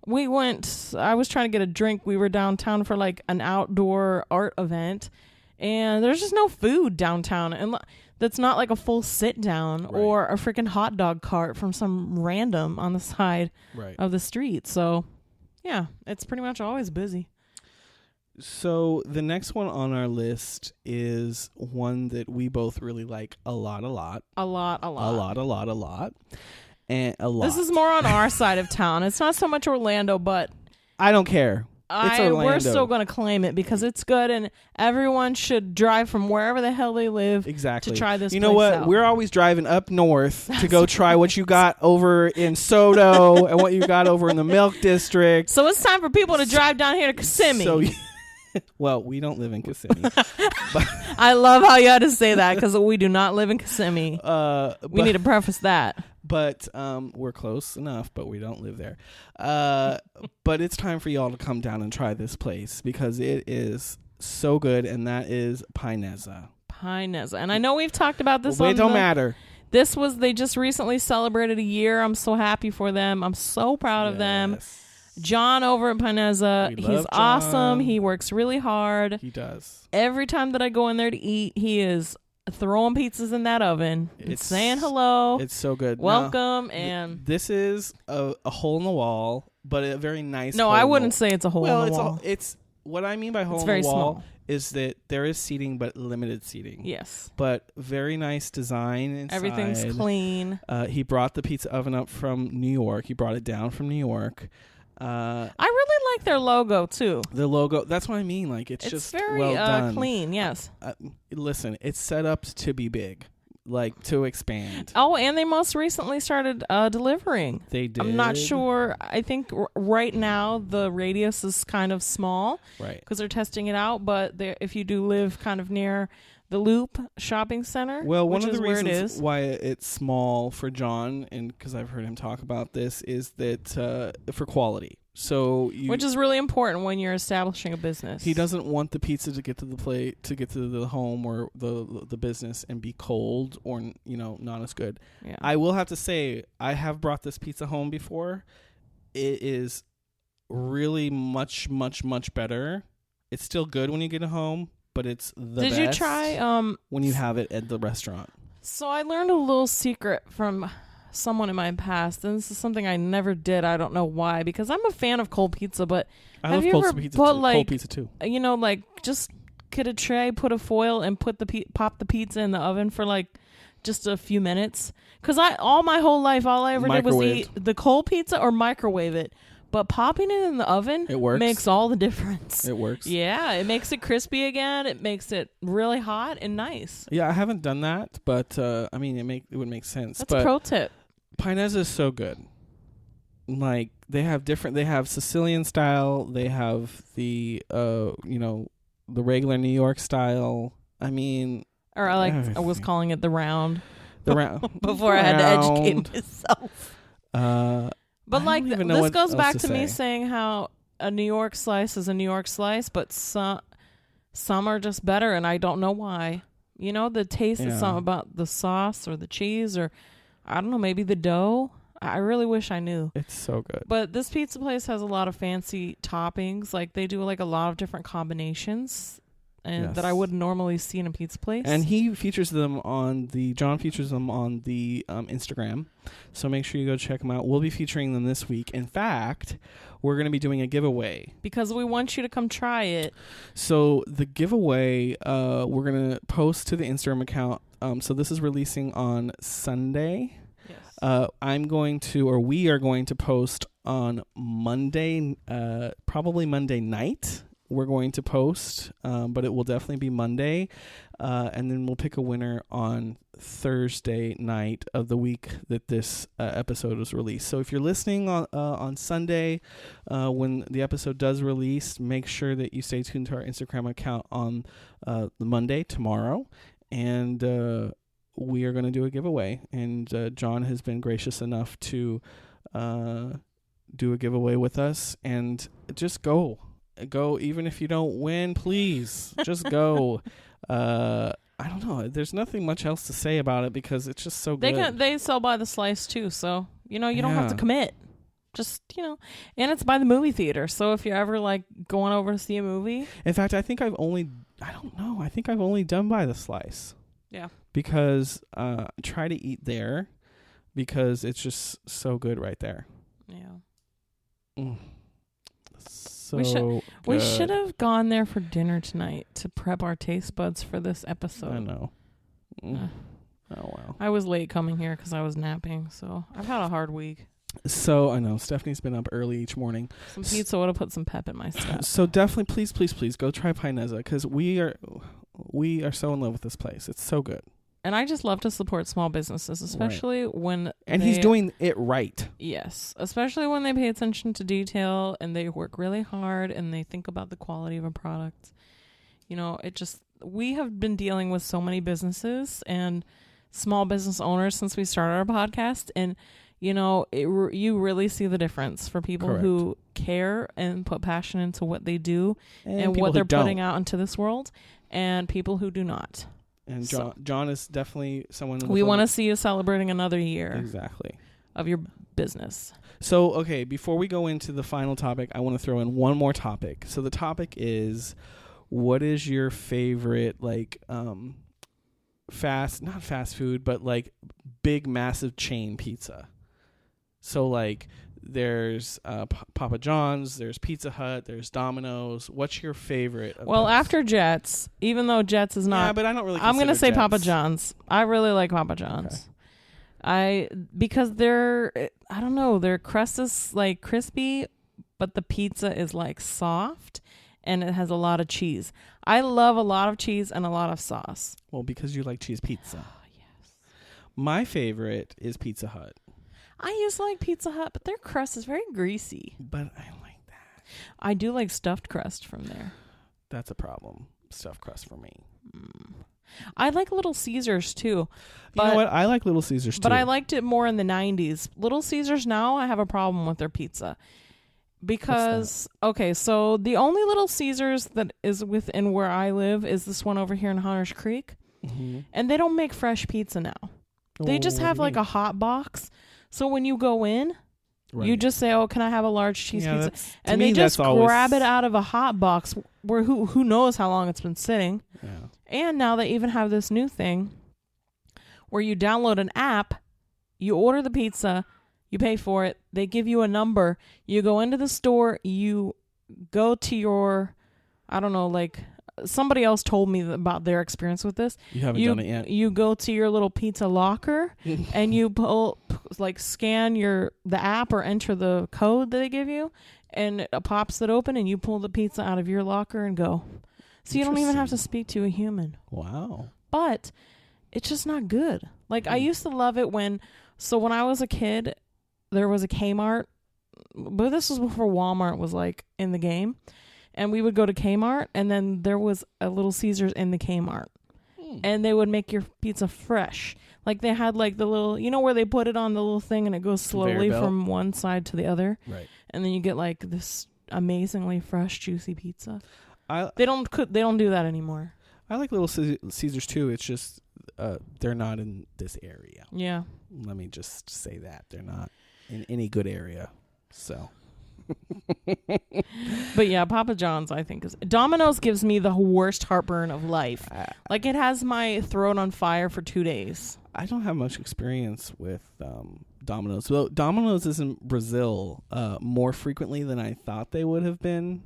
I was trying to get a drink. We were downtown for like an outdoor art event, and there's just no food downtown, and that's not like a full sit down or a freaking hot dog cart from some random on the side of the street. So, yeah, it's pretty much always busy. So the next one on our list is one that we both really like a lot. And a lot. This is more on our side of town. It's not so much Orlando, but I don't care. It's Orlando. We're still going to claim it because it's good, and everyone should drive from wherever the hell they live to try this. You know what? Out. We're always driving up north to go try what you got over in Soto and what you got over in the Milk District. So it's time for people to drive down here to Kissimmee. Well, we don't live in Kissimmee. But I love how you had to say that because we do not live in Kissimmee. We need to preface that. But we're close enough, but we don't live there. But it's time for y'all to come down and try this place because it is so good, and that is Pienezza. And I know we've talked about this. Well, it don't matter. They just recently celebrated a year. I'm so happy for them. I'm so proud of them. John over at Pienezza, he's awesome. He works really hard. He does. Every time that I go in there to eat, he is throwing pizzas in that oven. It's saying hello. It's so good. Welcome. Now, and this is a hole in the wall, but a very nice. No, I wouldn't say it's a hole in the wall. It's what I mean by hole in the wall small. Is that there is seating, but limited seating. Yes. But very nice design inside. Everything's clean. He brought the pizza oven up from New York. He brought it down from New York. I really like their logo too. The logo, that's what I mean. Like it's just very well done. Clean. Yes. Listen, it's set up to be big, like to expand. Oh, and they most recently started delivering. They did. I'm not sure. I think right now the radius is kind of small, right? Because they're testing it out. But if you do live kind of near the Loop Shopping Center, well, one of the reasons why it's small for John, and because I've heard him talk about this, is that for quality. So which is really important when you're establishing a business. He doesn't want the pizza to get to the plate, to get to the home or the business and be cold or not as good. Yeah. I will have to say I have brought this pizza home before. It is really much better. It's still good when you get it home, but it's the best. Did you try when you have it at the restaurant? So I learned a little secret from someone in my past, and this is something I never did. I don't know why, because I'm a fan of cold pizza, but I love cold pizza too. Like just get a tray, put a foil, and pop the pizza in the oven for like just a few minutes. Because all my whole life, all I ever did was eat the cold pizza or microwave it. But popping it in the oven makes all the difference. It works. Yeah, it makes it crispy again. It makes it really hot and nice. Yeah, I haven't done that, but I mean, it would make sense. That's a pro tip. Pienezza is so good. Like they have Sicilian style. They have the the regular New York style. I mean, or I was calling it the round. The round before I had to educate myself. But like this goes back to me saying how a New York slice is a New York slice, but some are just better, and I don't know why. The taste is something about the sauce or the cheese or I don't know, maybe the dough. I really wish I knew. It's so good. But this pizza place has a lot of fancy toppings. Like they do like a lot of different combinations and that I wouldn't normally see in a pizza place. And John features them on the Instagram. So make sure you go check them out. We'll be featuring them this week. In fact, we're going to be doing a giveaway. Because we want you to come try it. So the giveaway, we're going to post to the Instagram account. So this is releasing on Sunday. Yes. We are going to post on Monday, probably Monday night. We're going to post, but it will definitely be Monday. And then we'll pick a winner on Thursday night of the week that this episode was released. So if you're listening on Sunday, when the episode does release, make sure that you stay tuned to our Instagram account on the Monday, tomorrow. And we are going to do a giveaway. And John has been gracious enough to do a giveaway with us. And just go, even if you don't win, please just go. I don't know, there's nothing much else to say about it because it's just so good. They sell by the slice too, so you don't have to commit, just and it's by the movie theater, so if you're ever like going over to see a movie. In fact, I think I've only done by the slice, because try to eat there because it's just so good right there. We should have gone there for dinner tonight to prep our taste buds for this episode. I know. Oh, wow. I was late coming here because I was napping, so I've had a hard week. So, I know. Stephanie's been up early each morning. Some pizza would have put some pep in my step. So, definitely, please, go try Pienezza because we are so in love with this place. It's so good. And I just love to support small businesses, especially when he's doing it right. Yes, especially when they pay attention to detail and they work really hard and they think about the quality of a product. We have been dealing with so many businesses and small business owners since we started our podcast, and you really see the difference for people who care and put passion into what they do and what they're putting out into this world, and people who do not. And John is definitely someone we want to see you celebrating another year. Exactly. Of your business. So, okay, before we go into the final topic, I want to throw in one more topic. So the topic is, what is your favorite, like, not fast food, but like big, massive chain pizza? So, like, there's Papa John's, there's Pizza Hut, there's Domino's. What's your favorite of those? After Jets, even though Jets is not, but I don't really. I'm gonna say Jets. Papa John's. I really like Papa John's. Okay. Because their crust is like crispy, but the pizza is like soft, and it has a lot of cheese. I love a lot of cheese and a lot of sauce. Well, because you like cheese pizza. Yes. My favorite is Pizza Hut. I used to like Pizza Hut, but their crust is very greasy. But I like that. I do like stuffed crust from there. That's a problem. Stuffed crust for me. I like Little Caesars too. But, you know what? I like Little Caesars too. But I liked it more in the 90s. Little Caesars now, I have a problem with their pizza. Because, so the only Little Caesars that is within where I live is this one over here in Hunters Creek. Mm-hmm. And they don't make fresh pizza now. They just have like a hot box. So when you go in, you just say, "Oh, can I have a large cheese pizza?" And they just grab it out of a hot box where who knows how long it's been sitting. Yeah. And now they even have this new thing where you download an app, you order the pizza, you pay for it, they give you a number, you go into the store, you go to your, I don't know, like somebody else told me about their experience with this. You haven't done it yet. You go to your little pizza locker and you scan the app or enter the code that they give you, and it pops it open, and you pull the pizza out of your locker and go. So you don't even have to speak to a human. Wow. But it's just not good. Like I used to love it when I was a kid, there was a Kmart, but this was before Walmart was like in the game. And we would go to Kmart, and then there was a Little Caesars in the Kmart. And they would make your pizza fresh. Like they had like the little, where they put it on the little thing and it goes slowly from one side to the other. Right. And then you get like this amazingly fresh, juicy pizza. They don't do that anymore. I like Little Caesars too. It's just they're not in this area. Yeah. Let me just say that. They're not in any good area. So... But yeah, Papa John's I think is Domino's gives me the worst heartburn of life. Like it has my throat on fire for 2 days. I don't have much experience with Domino's. Well, Domino's is in Brazil more frequently than I thought they would have been,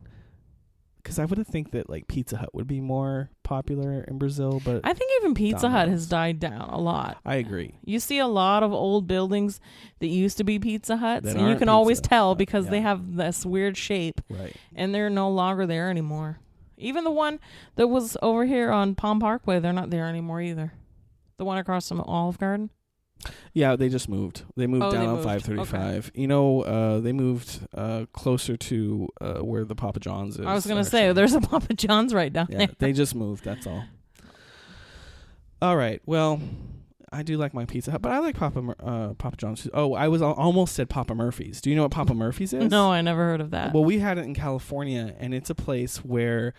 because I would have think that like Pizza Hut would be more popular in Brazil, but I think even Pizza Hut Domino's has died down a lot. I agree. You see a lot of old buildings that used to be Pizza Huts, That and you aren't can always Pizza tell Hut, because they yeah. have this weird shape, Right. and they're no longer there anymore. Even the one that was over here on Palm Parkway, they're not there anymore either. The one across from Olive Garden. Yeah, they just moved. They moved down on moved. 535. You know, they moved closer to where the Papa John's is. I was going to actually. say, there's a Papa John's right down Yeah, there. they just moved. That's all. All right. Well, I do like my Pizza Hut, but I like Papa John's. Oh, I was almost said Papa Murphy's. Do you know what Papa Murphy's is? No, I never heard of that. Well, we had it in California, and it's a place where...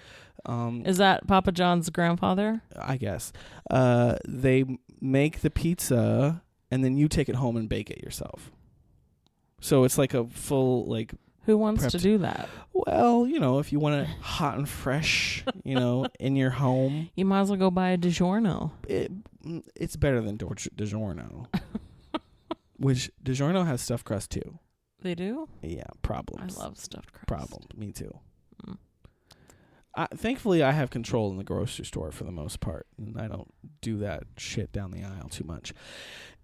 is that Papa John's grandfather? I guess. They make the pizza, and then you take it home and bake it yourself. So it's like a full, like... Who wants prepped. to do that? Well, you know, if you want it hot and fresh, you know, in your home... You might as well go buy a DiGiorno. It's better than DiGiorno. Which DiGiorno has stuffed crust too. They do? Yeah, problems. I love stuffed crust. Problems. Me too. Thankfully, I have control in the grocery store for the most part, and I don't do that shit down the aisle too much.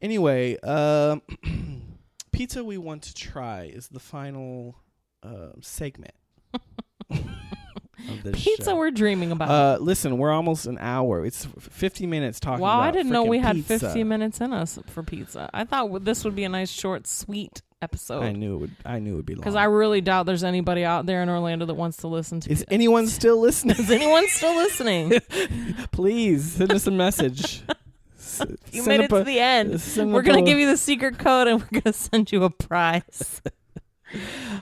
Anyway, pizza we want to try is the final segment of this Pizza show. we're dreaming about. Listen, we're almost an hour. It's 50 minutes talking Wow, about I didn't know we frickin' had pizza. 50 minutes in us for pizza. I thought this would be a nice, short, sweet episode. I knew it would be long. Because I really doubt there's anybody out there in Orlando that wants to listen to Is anyone still listening? Is anyone still listening? Please send us a message. You made it to the end. We're going to give you the secret code and we're going to send you a prize.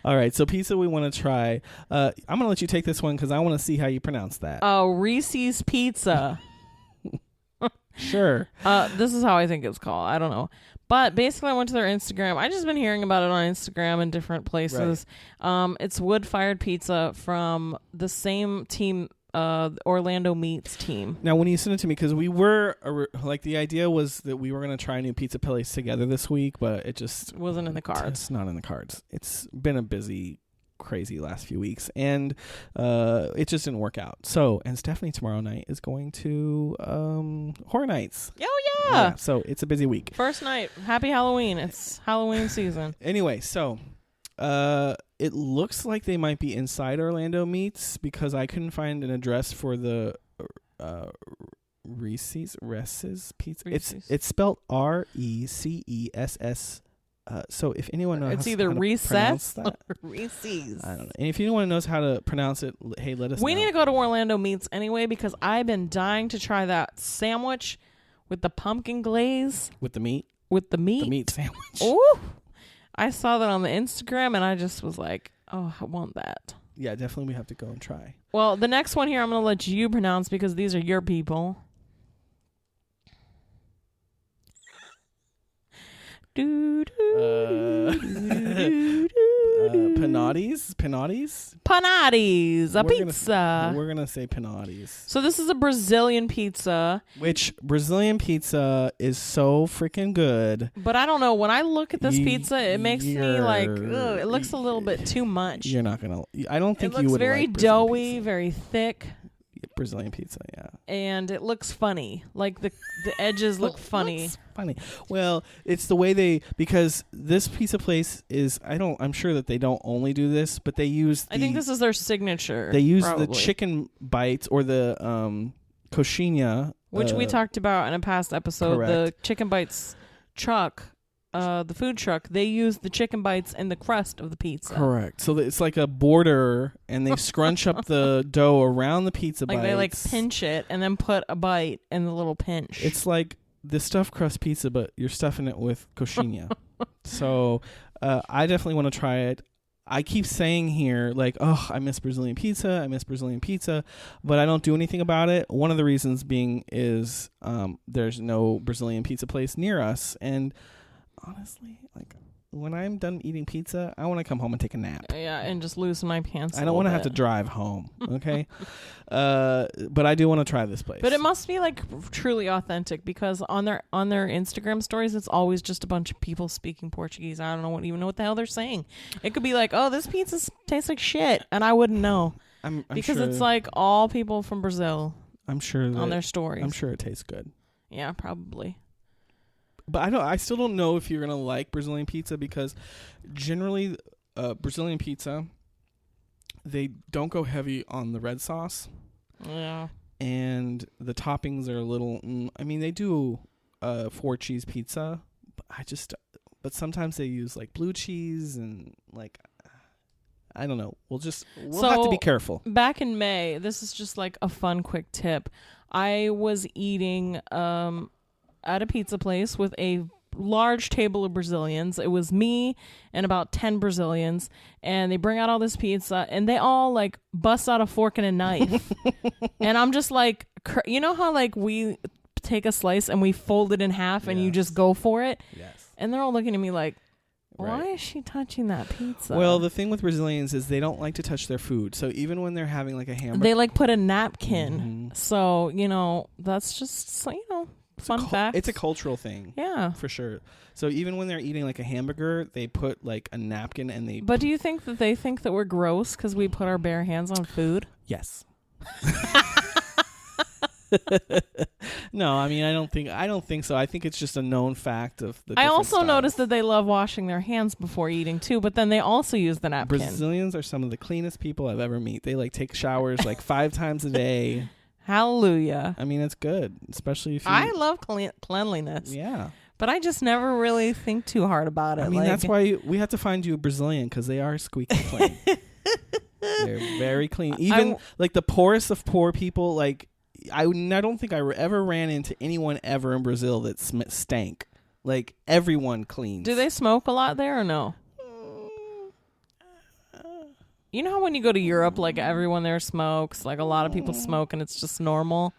All right, so pizza we want to try. I'm going to let you take this one because I want to see how you pronounce that. Oh, Reese's Pizza. Sure. This is how I think it's called. I don't know. But basically, I went to their Instagram. I just been hearing about it on Instagram and different places. Right. It's wood-fired pizza from the same team, Orlando Meats team. Now, when you sent it to me, because we were, like, the idea was that we were going to try a new pizza place together this week, but it just... wasn't in the cards. It's not in the cards. It's been a busy, crazy last few weeks, and it just didn't work out. So, and Stephanie tomorrow night is going to Horror Nights. Oh, yeah. So, it's a busy week. First night. Happy Halloween. It's Halloween season. Anyway, so... it looks like they might be inside Orlando Meats because I couldn't find an address for the Reese's Pizza. Reese's. It's spelled RECESS. So if anyone knows, it's either how to recess pronounce that, or Reese's. I don't know. And if anyone knows how to pronounce it, hey, let us know. We need to go to Orlando Meats anyway because I've been dying to try that sandwich with the pumpkin glaze with the meat. The meat sandwich. Ooh. I saw that on the Instagram and I just was like, oh, I want that. Yeah, definitely we have to go and try. Well, the next one here I'm going to let you pronounce because these are your people. Panattis, a pizza. We're gonna say panattis. So this is a Brazilian pizza. Which Brazilian pizza is so freaking good. But I don't know. When I look at this pizza, it makes me like, ugh, it looks a little bit too much. You're not gonna. I don't think it looks you would. Very like doughy, pizza. very thick. Brazilian pizza, yeah. And it looks funny. Like the edges look funny. Funny. Well, it's the way because this pizza place is I'm sure that they don't only do this, but they use I think this is their signature. They use probably. the chicken bites or the coxinha, which we talked about in a past episode. Correct. The chicken bites truck. The food truck, they use the chicken bites in the crust of the pizza. Correct. So it's like a border, and they scrunch up the dough around the pizza bites. They pinch it and then put a bite in the little pinch. It's like the stuffed crust pizza, but you're stuffing it with coxinha. So I definitely want to try it. I keep saying here, like, oh, I miss Brazilian pizza, but I don't do anything about it. One of the reasons being is there's no Brazilian pizza place near us, and honestly, like, when I'm done eating pizza, I want to come home and take a nap. Yeah, and just loosen my pants. I don't want to have to drive home, okay? But I do want to try this place. But it must be like truly authentic because on their Instagram stories, it's always just a bunch of people speaking Portuguese. I don't even know what the hell they're saying. It could be like, oh, this pizza tastes like shit, and I wouldn't know. I'm because sure, it's like all people from Brazil I'm sure on their stories. I'm sure it tastes good. Yeah, probably. But I still don't know if you're gonna like Brazilian pizza because generally, Brazilian pizza, they don't go heavy on the red sauce. Yeah. And the toppings are a little. I mean, they do 4-cheese pizza, but sometimes they use like blue cheese and like. I don't know. We'll have to be careful. Back in May, this is just like a fun quick tip. I was eating at a pizza place with a large table of Brazilians. It was me and about 10 Brazilians, and they bring out all this pizza and they all like bust out a fork and a knife. And I'm just like, you know how like we take a slice and we fold it in half and you just go for it? Yes. And they're all looking at me like, why Right. is she touching that pizza? Well, the thing with Brazilians is they don't like to touch their food. So even when they're having like a hamburger, they like put a napkin. Mm-hmm. So, that's just, fun fact. It's a cultural thing. Yeah. For sure. So even when they're eating like a hamburger, they put like a napkin and they... But do you think that they think that we're gross because we put our bare hands on food? Yes. No, I mean, I don't think so. I think it's just a known fact of the I different also styles. noticed that they love washing their hands before eating too, but then they also use the napkin. Brazilians are some of the cleanest people I've ever met. They like take showers like 5 times a day. Hallelujah. I mean, it's good, especially if you... I love cleanliness. Yeah. But I just never really think too hard about it. I mean, that's why we have to find you a Brazilian, because they are squeaky clean. They're very clean. Even like the poorest of poor people, like I don't think I ever ran into anyone ever in Brazil that stank. Like everyone cleans. Do they smoke a lot there or no? You know how when you go to Europe, like everyone there smokes, like a lot of people smoke, and it's just normal.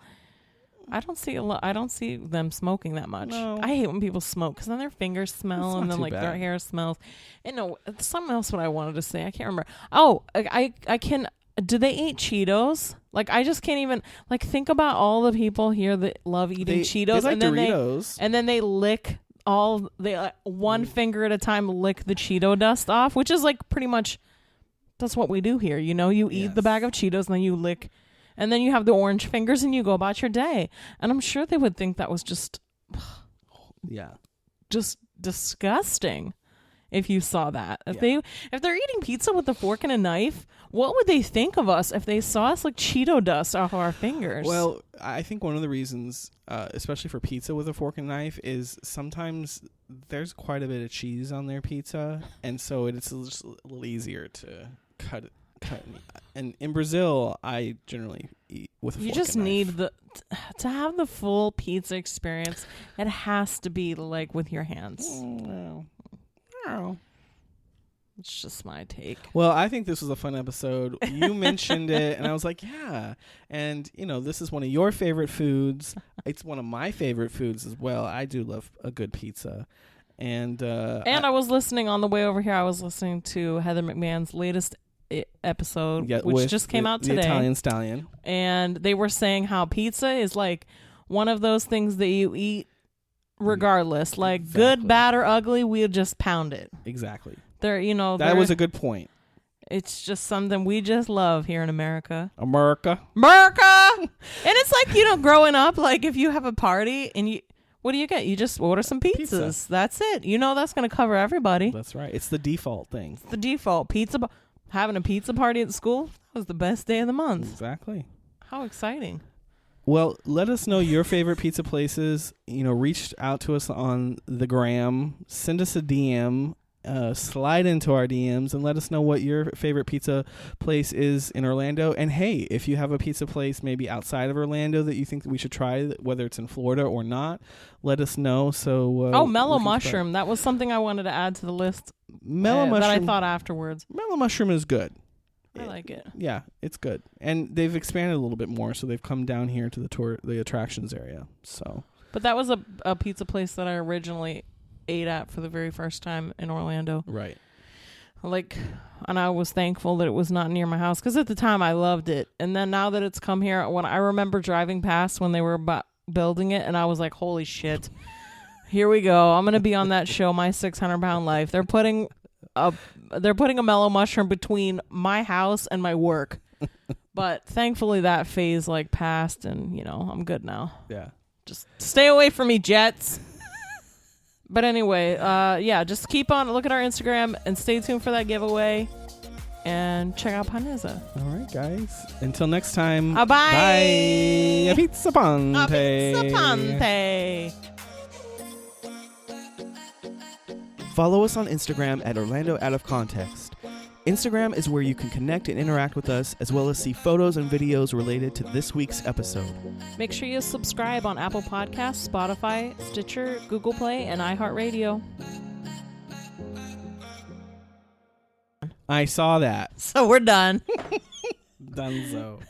I don't see them smoking that much. No. I hate when people smoke because then their fingers smell and then like their hair smells. And no, something else what I wanted to say. I can't remember. Oh, I can. Do they eat Cheetos? Like I just can't even like think about all the people here that love eating Cheetos, they like and then Doritos. and then they lick one finger at a time, lick the Cheeto dust off, which is like pretty much that's what we do here. You eat the bag of Cheetos and then you lick. And then you have the orange fingers and you go about your day. And I'm sure they would think that was just disgusting if you saw that. If they're eating pizza with a fork and a knife, what would they think of us if they saw us like Cheeto dust off our fingers? Well, I think one of the reasons, especially for pizza with a fork and knife, is sometimes there's quite a bit of cheese on their pizza. And so it's just a little easier to cut it. And in Brazil, I generally eat with a fork and knife. You just need to have the full pizza experience. It has to be like with your hands. No. It's just my take. Well, I think this was a fun episode. You mentioned it, and I was like, yeah. And, this is one of your favorite foods. It's one of my favorite foods as well. I do love a good pizza. And I was listening on the way over here. I was listening to Heather McMahon's latest episode, which just came out today. The Italian Stallion. And they were saying how pizza is like one of those things that you eat regardless. Like good, bad, or ugly, we'll just pound it. Exactly. That was a good point. It's just something we just love here in America. America. And it's like, growing up, like if you have a party and what do you get? You just order some pizzas. Pizza. That's it. That's going to cover everybody. That's right. It's the default thing. It's the default. Having a pizza party at school was the best day of the month. Exactly. How exciting. Well, let us know your favorite pizza places. Reach out to us on the gram. Send us a DM. Slide into our DMs and let us know what your favorite pizza place is in Orlando. And hey, if you have a pizza place maybe outside of Orlando that you think that we should try, whether it's in Florida or not, let us know. So Mellow Mushroom. That was something I wanted to add to the list. Mellow Mushroom. That I thought afterwards. Mellow Mushroom is good. I like it. Yeah, it's good. And they've expanded a little bit more, so they've come down here to the attractions area. So, but that was a pizza place that I originally ate at for the very first time in Orlando. Right. And I was thankful that it was not near my house because at the time I loved it. And then now that it's come here, when I remember driving past when they were building it, and I was like, holy shit, here we go. I'm going to be on that show, My 600-Pound Life. They're putting a Mellow Mushroom between my house and my work. But thankfully that phase like passed, and I'm good now. Yeah. Just stay away from me, Jets. But anyway, just keep on look at our Instagram and stay tuned for that giveaway. And check out Pienezza. All right, guys. Until next time. Bye. Bye. A pizza ponte. A pizza ponte. Follow us on Instagram at Orlando Out of Context. Instagram is where you can connect and interact with us, as well as see photos and videos related to this week's episode. Make sure you subscribe on Apple Podcasts, Spotify, Stitcher, Google Play, and iHeartRadio. I saw that. So we're done. Dunzo.